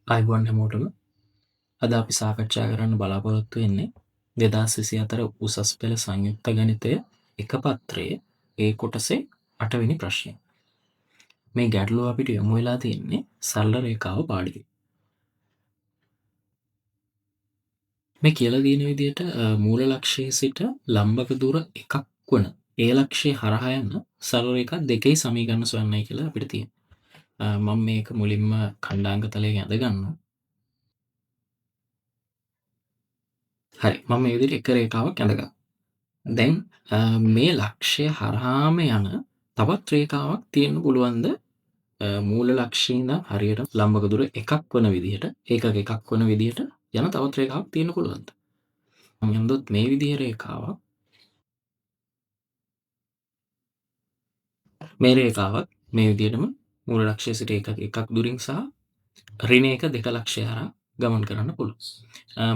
අයිබෝන් හැමෝටම අද අපි සාකච්ඡා කරන්න බලාපොරොත්තු වෙන්නේ 2024 උසස් පෙළ සංයුක්ත ගණිතය එක පත්‍රයේ ඒ කොටසේ 8 වෙනි ප්‍රශ්නය. මේ ගැටලුව අපිට යොමු වෙලා තියෙන්නේ සරල රේඛාව පාඩුවේ. මේ කියලා තියෙන විදිහට මූල ලක්ෂයේ සිට ලම්බක දුර එකක් වන ඒ ලක්ෂයේ හරහා යන සරල රේඛා දෙකේ සමීකරණ සොයන්නයි කියලා අපිට තියෙනවා. මම මේක මුලින්ම ඛණ්ඩාංක තලයෙන් ඇඳ ගන්නවා. හරි. මම මේ විදිහට එක රේඛාවක් ඇඳගන්නවා. දැන් මේ ලක්ෂය හරහාම යන තවත් රේඛාවක් තියෙන්න පුළුවන්ද මූල ලක්ෂයේ ඉඳන් හරියට ලම්බක දුර එකක් වන විදිහට ඒකක එකක් වන විදිහට යන තවත් රේඛාවක් තියෙන්න පුළුවන්ද? මම යන්දොත් මේ විදිහේ රේඛාවක් මේ රේඛාවක් මේ විදිහටම මූල ලක්ෂයේ සිට ඒකක එකක් දුරින් සහ ඍණ 1 2 ලක්ෂය හරහා ගමන් කරන්න පුළුවන්.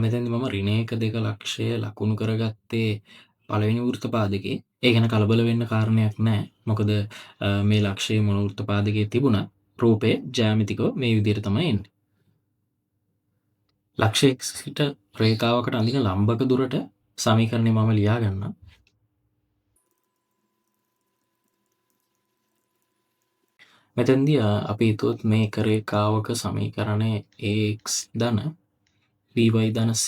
මෙතෙන්දී මම ඍණ 1 2 ලක්ෂය ලකුණු කරගත්තේ පළවෙනි වෘත්තපාදකේ. ඒ ගැන කලබල වෙන්න කාරණයක් නැහැ. මොකද මේ ලක්ෂයේ මොන වෘත්තපාදකයේ තිබුණත් රූපය ජ්‍යාමිතිකව මේ විදිහට තමයි එන්නේ. ලක්ෂයේ සිට රේඛාවකට අඳින ලම්බක දුරට සමීකරණය මම ලියා ගන්නම්. මෙතෙන්දී අපි හිතුවොත් මේ එක රේඛාවක සමීකරණය ax ධන by ධන c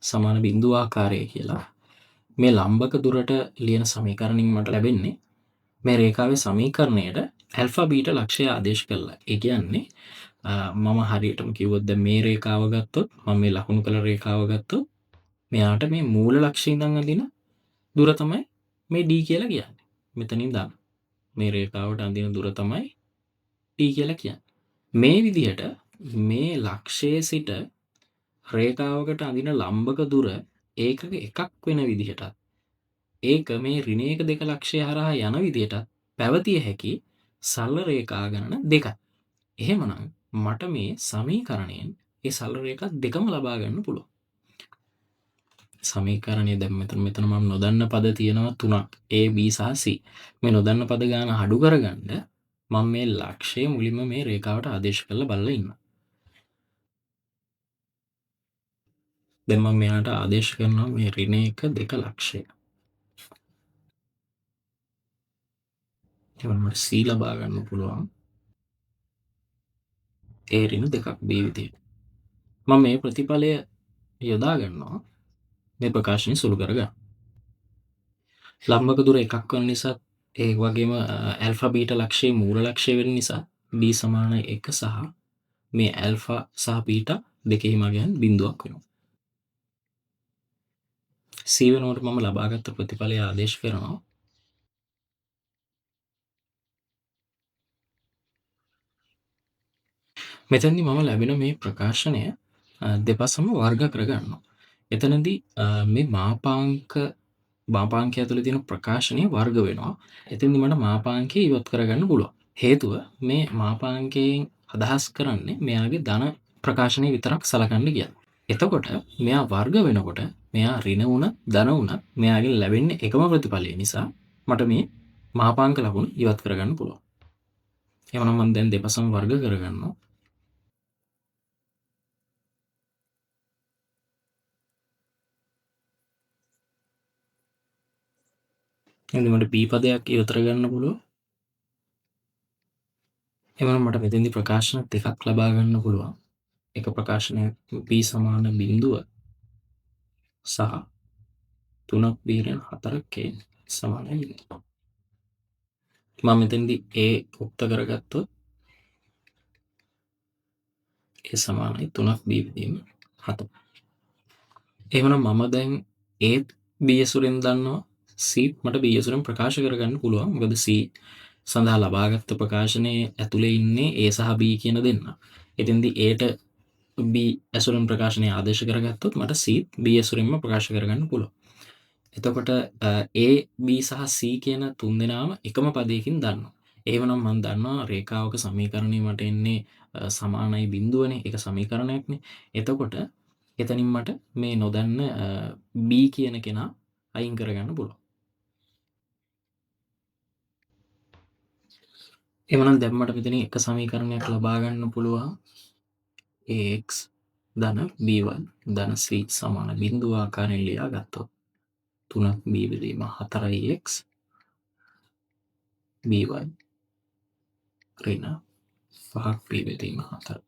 සමාන බිඳු ආකාරය කියලා. මේ ලම්බක දුරට ලියන සමීකරණින් මට ලැබෙන්නේ මේ රේඛාවේ සමීකරණයට ඇල්ෆා බීටා ලක්ෂය ආදේශ කරලා. ඒ කියන්නේ මම හරියටම කිව්වොත් දැන් මේ රේඛාව ගත්තොත් මම මේ ලකුණු කළ රේඛාව ගත්තොත් මෙයාට මේ මූල ලක්ෂයෙන් ඉඳන් අඳින දුර තමයි මේ d කියලා කියන්නේ. මෙතනින් දාන්න. මේ රේඛාවට අඳින දුර තමයි d කියලා කියන්නේ. මේ විදිහට මේ ලක්ෂයේ සිට රේඛාවකට අඳින ලම්බක දුර ඒකක එකක් වෙන විදිහටත් ඒක මේ ඍණ 1 2 ලක්ෂය හරහා යන විදිහටත් පැවතිය හැකි සරල රේඛා ගණන දෙකයි. එහෙමනම් මට මේ සමීකරණයෙන් ඒ සරල රේඛා දෙකම ලබා ගන්න පුළුවන්. සමීකරණය දැන් මෙතන මම නොදන්න පද තියෙනවා 3ක් a b සහ c. මේ නොදන්න පද ගාන අඩු කරගන්න මම මේ ලක්ෂය මුලින්ම මේ රේඛාවට ආදේශ කරලා බලලා ඉන්නවා. දැන් මම මෙයාට ආදේශ කරනවා මේ ඍණ 1 2 ලක්ෂය. ඒවල මට c ලබා ගන්න පුළුවන්. a ඍණ 2ක් b විදියට. මම මේ ප්‍රතිඵලය යොදා ගන්නවා මේ ප්‍රකාශනය සුළු කරගන්න. ලම්බක දුර එකක් වන නිසා ඒ වගේම ඇල්ෆා බීටා ලක්ෂයේ මූල ලක්ෂය වෙන නිසා b සමාන 1 සහ මේ ඇල්ෆා සහ බීටා දෙකේ මගයන් බිඳුවක් වෙනවා. c වෙනකොට මම ලබාගත් ප්‍රතිඵලය ආදේශ කරනවා. මෙතනදී මම ලැබෙන මේ ප්‍රකාශනය දෙපසම වර්ග කරගන්නවා. එතනදී මේ මාපාංකය ඇතුළේ තියෙන ප්‍රකාශනය වර්ග වෙනවා. එතෙන්දී මට මාපාංකය ඉවත් කරගන්න පුළුවන්. හේතුව මේ මාපාංකයෙන් අදහස් කරන්නේ මෙයාගේ ධන ප්‍රකාශනය විතරක් සලකන්න කියලා. එතකොට මෙයා වර්ග වෙනකොට මෙයා ඍණ වුණත් ධන වුණත් මෙයාගෙන් ලැබෙන්නේ එකම ප්‍රතිඵලය නිසා මට මේ මාපාංක ලකුණු ඉවත් කරගන්න පුළුවන්. එහෙනම් මම දැන් දෙපසම වර්ග කරගන්නවා. එහෙනම් මට b පදයක් ඉවතර ගන්න පුළුවන්. එහෙනම් මට මෙතෙන්දී ප්‍රකාශන දෙකක් ලබා ගන්න පුළුවන්. එක ප්‍රකාශනයක් b සමාන බිඳුව සහ 3ක් b ඍණ 4ක් a සමානයි බිඳුව. මම මෙතෙන්දී a උක්ත කරගත්තොත් a සමානයි 3ක් b විදීම 7. එහෙනම් මම දැන් a b යසුරෙන් දන්නවා c මට b යසුරෙන් ප්‍රකාශ කරගන්න පුළුවන්. මොකද c සඳහා ලබාගත් ප්‍රකාශනයේ ඇතුලේ ඉන්නේ a සහ b කියන දෙන්න. එතෙන්දී aට b ඇසුරෙන් ප්‍රකාශනය ආදේශ කරගත්තොත් මට c b ඇසුරෙන්ම ප්‍රකාශ කරගන්න පුළුවන්. එතකොට a b සහ c කියන තුන් දෙනාම එකම පදයකින් දන්නවා. එහෙමනම් මම දන්නවා රේඛාවක සමීකරණය මට එන්නේ සමානයි බිඳුවනේ. ඒක සමීකරණයක්නේ. එතකොට එතනින් මට මේ නොදන්න b කියන කෙනා අයින් කරගන්න පුළුවන්. එහෙමනම් දැන් මට මෙතනින් එක සමීකරණයක් ලබා ගන්න පුළුවන්. AX ධන BY ධන C සමාන බිඳුව ආකාරයෙන් ලියා ගත්තොත් 3ක් B බෙදීම 4x BY ඍණ 5ක් B බෙදීම 4.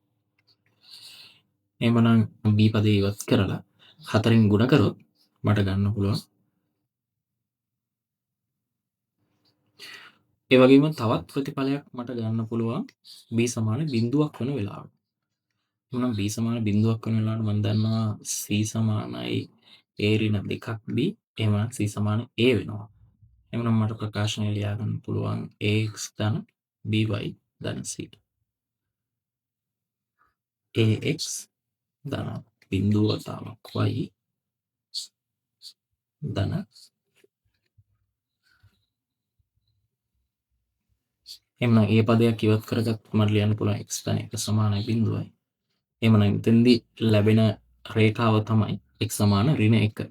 එහෙමනම් B පදේ ඉවත් කරලා 4න් ගුණ කරොත් මට ගන්න පුළුවන්. ඒ වගේම තවත් ප්‍රතිඵලයක් මට ගන්න පුළුවන් B සමාන බිඳුවක් වෙන වෙලාවට. එහෙනම් B සමාන බිඳුවක් වෙන වෙලාවට මම දන්නවා C සමානයි A ඍණ 2ක් B. එහෙනම් C සමාන A වෙනවා. එහෙනම් මට ප්‍රකාශනය ලියා ගන්න පුළුවන් AX ධන BY ධන C. AX ධන බිඳුව වතාවක් Y ධන එහෙනම් ඒ පදයක් ඉවත් කරගත් මට ලියන්න පුළුවන් x ධන 1 සමානයි බිඳුවයි. එහෙනම් මෙතෙන්දී ලැබෙන රේඛාව තමයි x සමාන ඍණ 1.